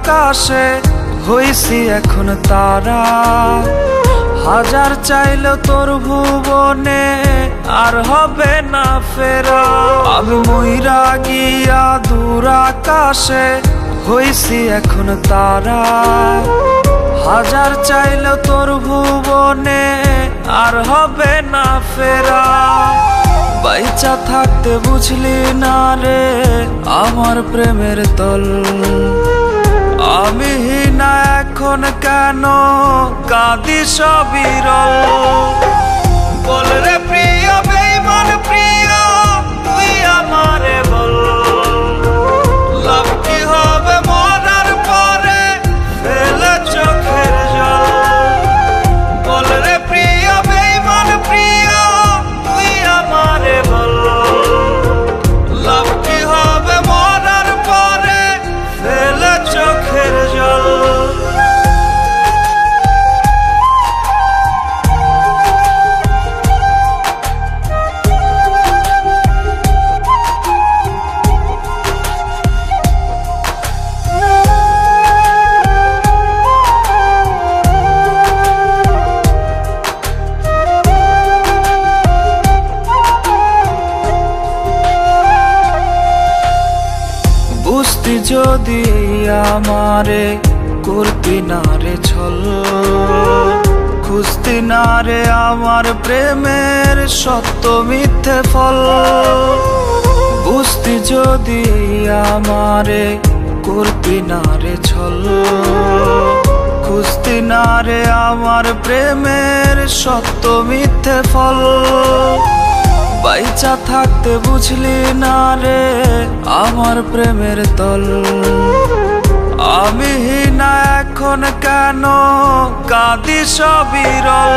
আকাশে হইছি এখন তারা। হাজার চাইলেও তোর ভুবনে আর হবে না ফেরা। আমি মইরা গিয়া দূর আকাশে হইছি এখন তারা। হাজার চাইলেও তোর ভুবনে আর হবে না ফেরা। বাইচা থাকতে বুঝলি না রে আমার প্রেমের তল। আমি না এখন কেন কাঁদি সবিরল। বল রে প্রিয় বেঈমান প্রিয় তুই আমারে বল, লাভ কি হবে মরার পরে ফেলে চোখের জল। বল রে প্রিয় বেঈমান প্রিয় তুই আমারে বল, লাভ কি হবে মরার পরে ফেলে চোখের জল। বুঝতি যদি আমারে করতি না রে ছল। খুঁজতি না রে আমার প্রেমের সত্য মিথ্যে ফল। বুঝতি যদি আমারে করতি না রে ছল। খুঁজতি না রে আমার প্রেমের সত্য মিথ্যে ফল। বাইচা থাকতে বুঝলি না রে আমার প্রেমের তল। আমি না এখন কেন কাঁদি সবিরল।